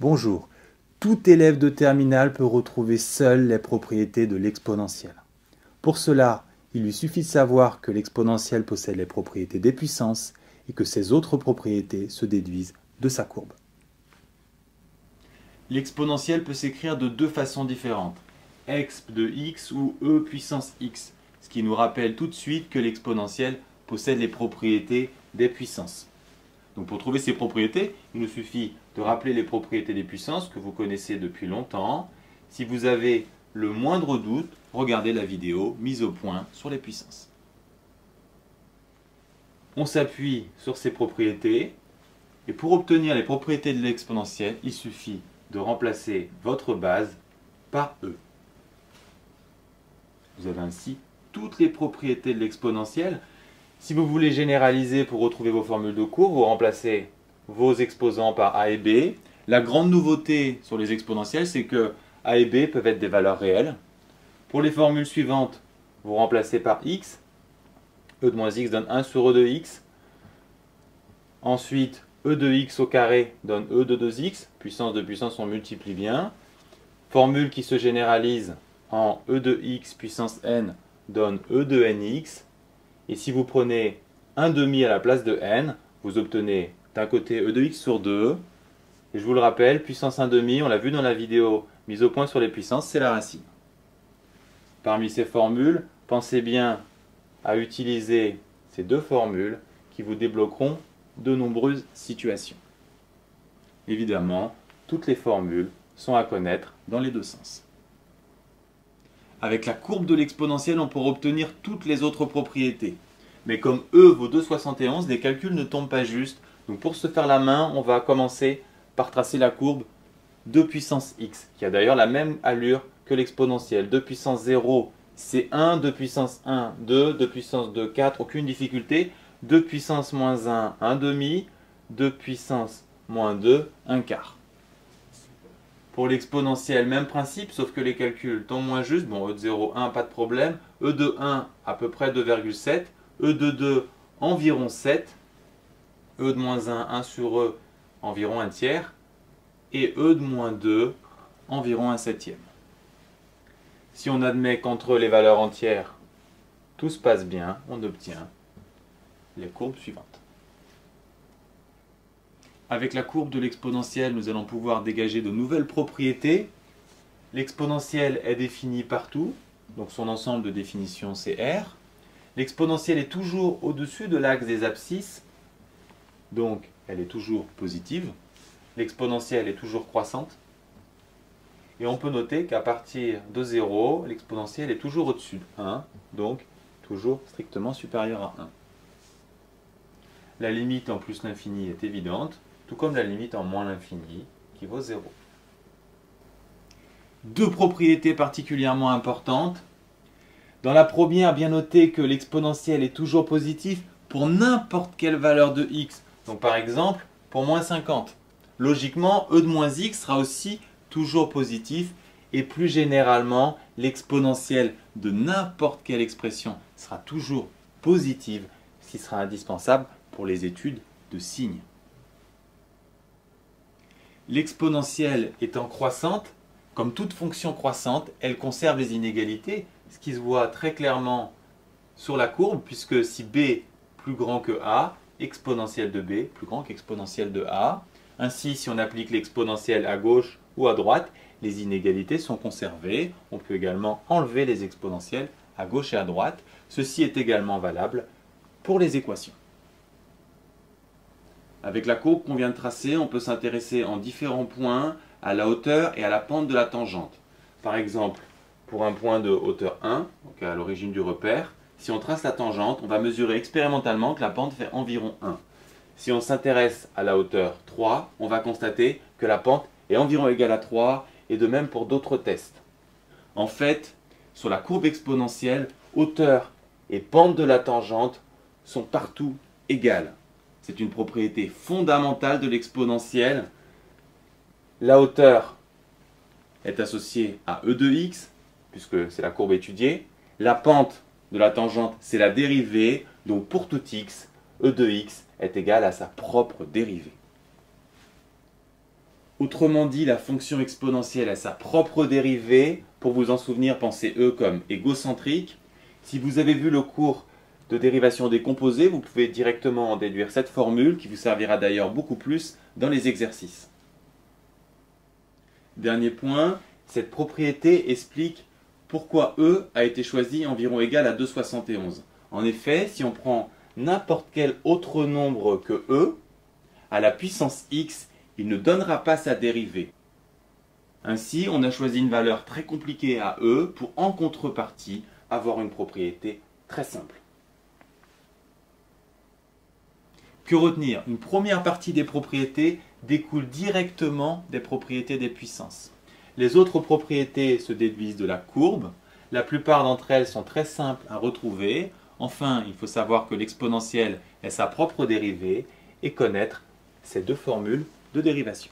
Bonjour, tout élève de terminale peut retrouver seul les propriétés de l'exponentielle. Pour cela, il lui suffit de savoir que l'exponentielle possède les propriétés des puissances et que ces autres propriétés se déduisent de sa courbe. L'exponentielle peut s'écrire de deux façons différentes, exp de x ou e puissance x, ce qui nous rappelle tout de suite que l'exponentielle possède les propriétés des puissances. Donc pour trouver ces propriétés, il nous suffit de rappeler les propriétés des puissances que vous connaissez depuis longtemps. Si vous avez le moindre doute, regardez la vidéo mise au point sur les puissances. On s'appuie sur ces propriétés et pour obtenir les propriétés de l'exponentielle, il suffit de remplacer votre base par e. Vous avez ainsi toutes les propriétés de l'exponentielle. Si vous voulez généraliser pour retrouver vos formules de cours, vous remplacez vos exposants par a et b. La grande nouveauté sur les exponentielles, c'est que a et b peuvent être des valeurs réelles. Pour les formules suivantes, vous remplacez par x. E de moins x donne 1 sur e de x. Ensuite, e de x au carré donne e de 2x. Puissance de puissance, on multiplie bien. Formule qui se généralise en e de x puissance n donne e de nx. Et si vous prenez 1 demi à la place de n, vous obtenez d'un côté e de x sur 2. Et je vous le rappelle, puissance 1 demi, on l'a vu dans la vidéo mise au point sur les puissances, c'est la racine. Parmi ces formules, pensez bien à utiliser ces deux formules qui vous débloqueront de nombreuses situations. Évidemment, toutes les formules sont à connaître dans les deux sens. Avec la courbe de l'exponentielle, on pourra obtenir toutes les autres propriétés. Mais comme e vaut 2,71, les calculs ne tombent pas justes. Donc pour se faire la main, on va commencer par tracer la courbe 2 puissance x, qui a d'ailleurs la même allure que l'exponentielle. 2 puissance 0, c'est 1, 2 puissance 1, 2, 2 puissance 2, 4, aucune difficulté. 2 puissance moins 1, 1 demi, 2 puissance moins 2, 1 quart. Pour l'exponentielle, même principe, sauf que les calculs tombent moins justes. Bon, e de 0, 1, pas de problème. E de 1, à peu près 2,7. E de 2, environ 7. E de moins 1, 1 sur e, environ 1 tiers. Et E de moins 2, environ 1 septième. Si on admet qu'entre les valeurs entières, tout se passe bien, on obtient les courbes suivantes. Avec la courbe de l'exponentielle, nous allons pouvoir dégager de nouvelles propriétés. L'exponentielle est définie partout, donc son ensemble de définitions c'est R. L'exponentielle est toujours au-dessus de l'axe des abscisses, donc elle est toujours positive. L'exponentielle est toujours croissante. Et on peut noter qu'à partir de 0, l'exponentielle est toujours au-dessus de 1, donc toujours strictement supérieure à 1. La limite en plus l'infini est évidente, tout comme la limite en moins l'infini qui vaut 0. Deux propriétés particulièrement importantes. Dans la première, bien noter que l'exponentielle est toujours positive pour n'importe quelle valeur de x. Donc par exemple, pour moins 50. Logiquement, e de moins x sera aussi toujours positif et plus généralement, l'exponentielle de n'importe quelle expression sera toujours positive, ce qui sera indispensable pour les études de signes. L'exponentielle étant croissante, comme toute fonction croissante, elle conserve les inégalités, ce qui se voit très clairement sur la courbe, puisque si b plus grand que a, exponentielle de b plus grand qu'exponentielle de a. Ainsi, si on applique l'exponentielle à gauche ou à droite, les inégalités sont conservées. On peut également enlever les exponentielles à gauche et à droite. Ceci est également valable pour les équations. Avec la courbe qu'on vient de tracer, on peut s'intéresser en différents points à la hauteur et à la pente de la tangente. Par exemple, pour un point de hauteur 1, donc à l'origine du repère, si on trace la tangente, on va mesurer expérimentalement que la pente fait environ 1. Si on s'intéresse à la hauteur 3, on va constater que la pente est environ égale à 3, et de même pour d'autres tests. En fait, sur la courbe exponentielle, hauteur et pente de la tangente sont partout égales. C'est une propriété fondamentale de l'exponentielle. La hauteur est associée à e de x, puisque c'est la courbe étudiée. La pente de la tangente, c'est la dérivée, donc pour tout x, e de x est égal à sa propre dérivée. Autrement dit, la fonction exponentielle a sa propre dérivée. Pour vous en souvenir, pensez E comme égocentrique. Si vous avez vu le cours de dérivation des composés, vous pouvez directement en déduire cette formule qui vous servira d'ailleurs beaucoup plus dans les exercices. Dernier point, cette propriété explique pourquoi E a été choisi environ égal à 2,71. En effet, si on prend n'importe quel autre nombre que E, à la puissance x, il ne donnera pas sa dérivée. Ainsi, on a choisi une valeur très compliquée à E pour en contrepartie avoir une propriété très simple. Que retenir? Une première partie des propriétés découle directement des propriétés des puissances. Les autres propriétés se déduisent de la courbe. La plupart d'entre elles sont très simples à retrouver. Enfin, il faut savoir que l'exponentielle est sa propre dérivée et connaître ces deux formules de dérivation.